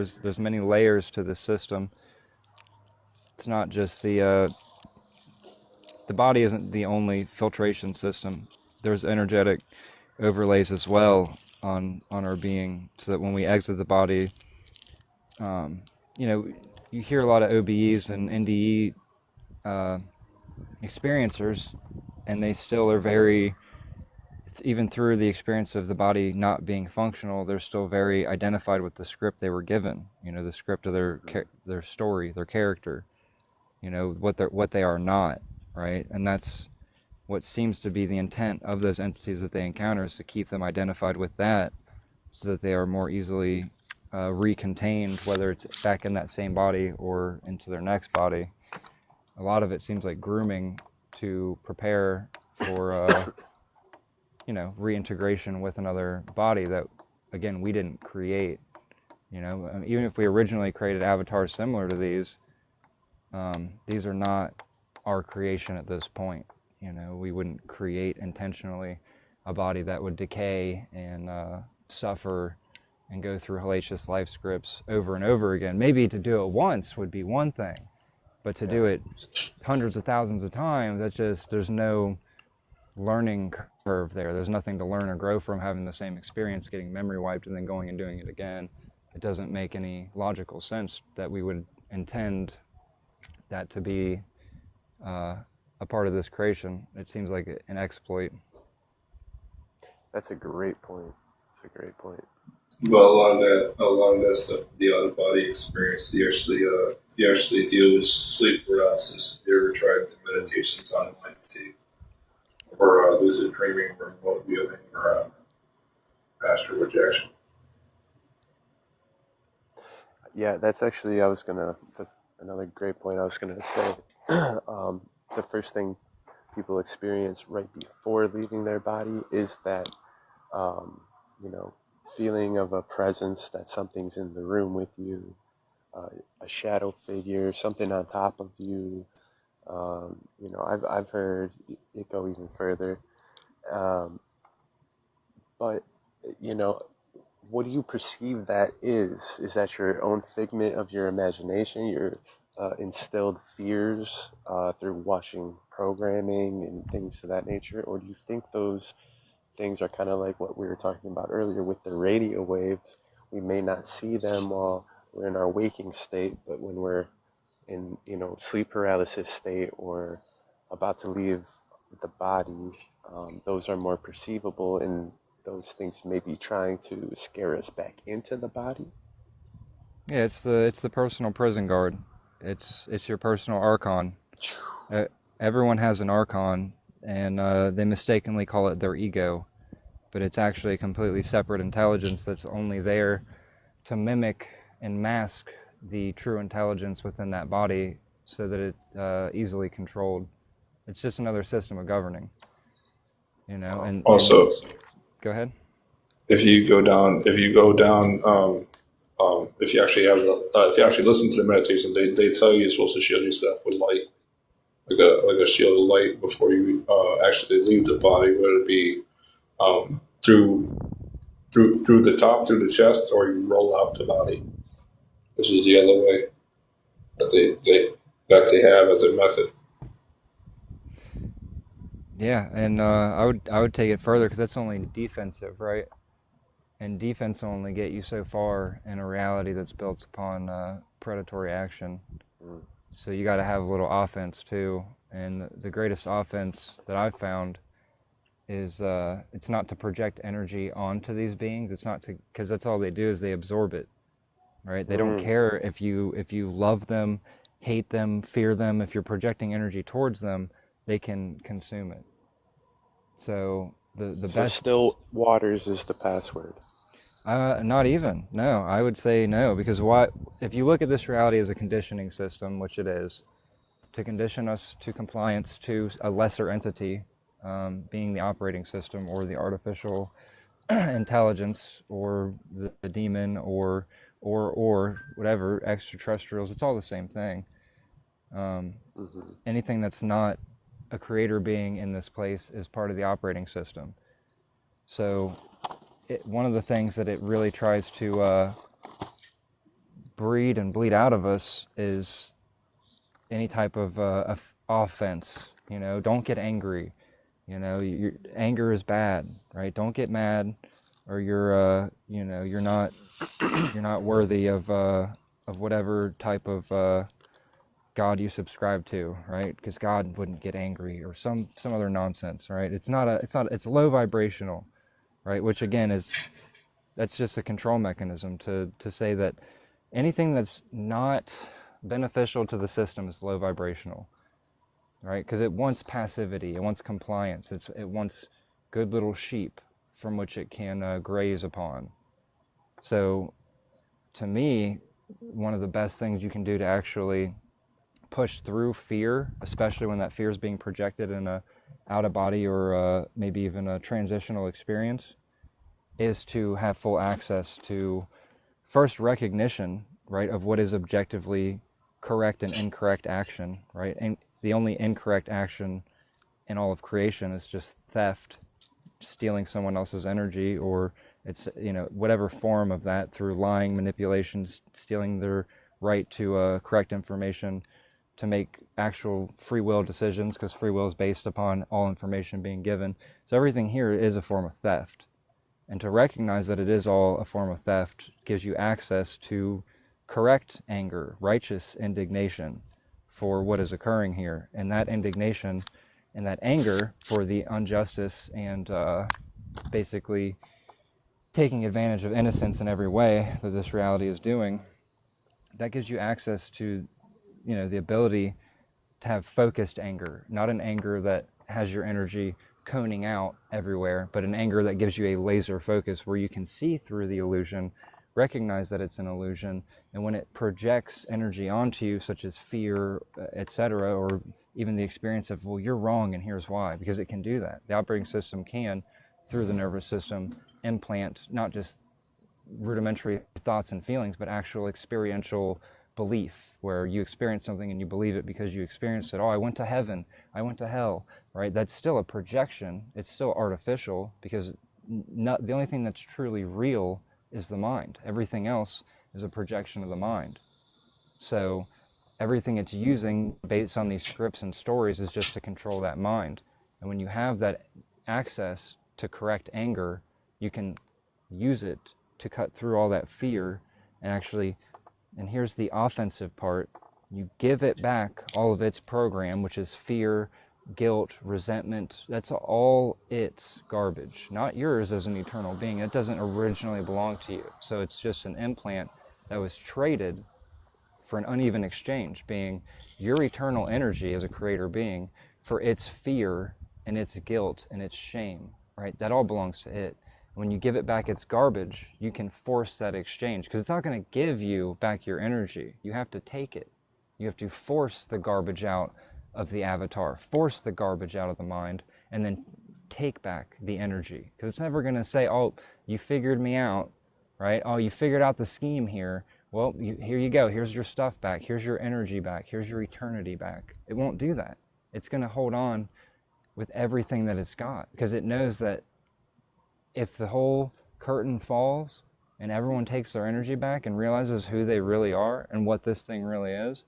there's many layers to the system. It's not just the body isn't the only filtration system. There's energetic overlays as well on our being, so that when we exit the body, you know, you hear a lot of OBEs and NDE experiencers, and they still are very, even through the experience of the body not being functional, they're still very identified with the script they were given. You know, the script of their story, their character. You know what they are not, right? And that's what seems to be the intent of those entities that they encounter, is to keep them identified with that, so that they are more easily recontained, whether it's back in that same body or into their next body. A lot of it seems like grooming to prepare for you know, reintegration with another body that, again, we didn't create. You know, even if we originally created avatars similar to these are not our creation at this point. You know, we wouldn't create intentionally a body that would decay and suffer and go through hellacious life scripts over and over again. Maybe to do it once would be one thing, but to do it hundreds of thousands of times, that's just, there's no learning curve there. There's nothing to learn or grow from having the same experience, getting memory wiped, and then going and doing it again. It doesn't make any logical sense that we would intend that to be a part of this creation. It seems like an exploit. That's a great point. That's a great point. But a lot of that stuff, the out of body experience, you actually deal with sleep paralysis. You ever tried the meditations on enlightenment or lucid dreaming or remote viewing or astral projection? Yeah, that's actually, that's another great point I was gonna say. The first thing people experience right before leaving their body is that, you know, feeling of a presence, that something's in the room with you, a shadow figure, something on top of you. You know, I've heard it go even further. But, you know, what do you perceive that is? Is that your own figment of your imagination, your instilled fears through watching programming and things of that nature? Or do you think those things are kind of like what we were talking about earlier with the radio waves? We may not see them while we're in our waking state, but when we're in, you know, sleep paralysis state or about to leave the body, those are more perceivable, and those things may be trying to scare us back into the body. Yeah, it's the personal prison guard. It's your personal archon. Everyone has an archon, and they mistakenly call it their ego, but it's actually a completely separate intelligence that's only there to mimic and mask the true intelligence within that body, so that it's easily controlled. It's just another system of governing, you know. And Also, go ahead. if you go down, if you actually if you actually listen to the meditation, they tell you you're supposed to shield yourself with light, like a shield of light before you actually leave the body, whether it be through the top, through the chest, or you roll out the body. This is the other way that they have as a method. Yeah, and I would take it further, because that's only defensive, right? And defense will only get you so far in a reality that's built upon predatory action. So you got to have a little offense too. And the greatest offense that I've found is it's not to project energy onto these beings. It's not to, because that's all they do, is they absorb it, right? They don't care if you love them, hate them, fear them. If you're projecting energy towards them, they can consume it. So the So best. still waters is the password. Not even. No, I would say no, because if you look at this reality as a conditioning system, which it is, to condition us to compliance to a lesser entity, being the operating system or the artificial intelligence or the demon or whatever, extraterrestrials, it's all the same thing. Anything that's not a creator being in this place is part of the operating system. So one of the things that it really tries to breed and bleed out of us is any type of offense. You know, don't get angry. You know, anger is bad, right? Don't get mad, or you know, you're not worthy of whatever type of God you subscribe to, right? Because God wouldn't get angry, or some other nonsense, right? It's low vibrational, right? Which again that's just a control mechanism to say that anything that's not beneficial to the system is low vibrational, right? Because it wants passivity, it wants compliance, it wants good little sheep from which it can graze upon. So to me, one of the best things you can do to actually push through fear, especially when that fear is being projected in a out of body or maybe even a transitional experience, is to have full access to first recognition, right, of what is objectively correct and incorrect action, right? And the only incorrect action in all of creation is just theft, stealing someone else's energy, or it's, you know, whatever form of that, through lying, manipulation, stealing their right to correct information, to make actual free will decisions, because free will is based upon all information being given. So everything here is a form of theft. And to recognize that it is all a form of theft gives you access to correct anger, righteous indignation for what is occurring here. And that indignation and that anger for the injustice and basically taking advantage of innocence in every way that this reality is doing, that gives you access to, you know, the ability to have focused anger, not an anger that has your energy coning out everywhere, but an anger that gives you a laser focus where you can see through the illusion, recognize that it's an illusion, and when it projects energy onto you, such as fear, etc., or even the experience of, well, you're wrong and here's why, because it can do that. The operating system can, through the nervous system, implant not just rudimentary thoughts and feelings, but actual experiential belief, where you experience something and you believe it because you experienced it. Oh, I went to heaven, I went to hell, right? That's still a projection. It's still artificial, because the only thing that's truly real is the mind. Everything else is a projection of the mind. So everything it's using based on these scripts and stories is just to control that mind. And when you have that access to correct anger, you can use it to cut through all that fear and actually, and here's the offensive part, you give it back all of its program, which is fear, guilt, resentment. That's all its garbage, not yours as an eternal being. It doesn't originally belong to you. So it's just an implant that was traded for an uneven exchange, being your eternal energy as a creator being for its fear and its guilt and its shame, right? That all belongs to it. When you give it back its garbage, you can force that exchange, because it's not going to give you back your energy. You have to take it. You have to force the garbage out of the avatar, force the garbage out of the mind, and then take back the energy. Because it's never going to say, oh, you figured me out, right? Oh, you figured out the scheme here. Well, here you go. Here's your stuff back. Here's your energy back. Here's your eternity back. It won't do that. It's going to hold on with everything that it's got, because it knows that if the whole curtain falls and everyone takes their energy back and realizes who they really are and what this thing really is,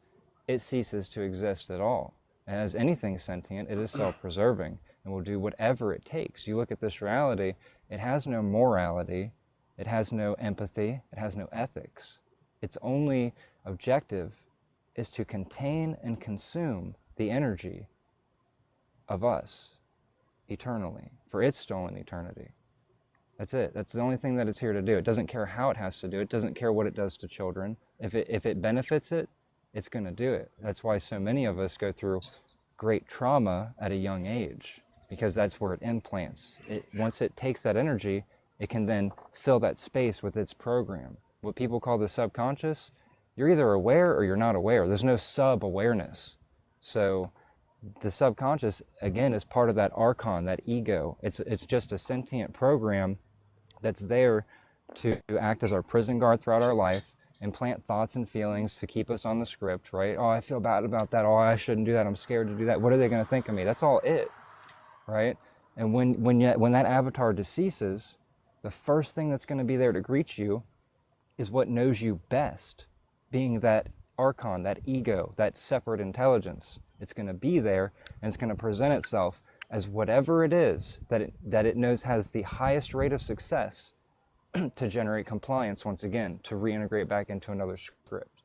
it ceases to exist at all. And as anything sentient, it is self-preserving and will do whatever it takes. You look at this reality, it has no morality, it has no empathy, it has no ethics. Its only objective is to contain and consume the energy of us eternally, for its stolen eternity. That's it. That's the only thing that it's here to do. It doesn't care how it has to do it. It doesn't care what it does to children. If it benefits it, it's going to do it. That's why so many of us go through great trauma at a young age, because that's where it implants. Once it takes that energy, it can then fill that space with its program. What people call the subconscious, you're either aware or you're not aware. There's no sub-awareness. So the subconscious, again, is part of that archon, that ego. It's just a sentient program that's there to act as our prison guard throughout our life, implant thoughts and feelings to keep us on the script, right? Oh, I feel bad about that. Oh, I shouldn't do that. I'm scared to do that. What are they going to think of me? That's all it, right? And when that avatar deceases, the first thing that's going to be there to greet you is what knows you best, being that archon, that ego, that separate intelligence. It's going to be there, and it's going to present itself as whatever it is that it knows has the highest rate of success to generate compliance once again, to reintegrate back into another script.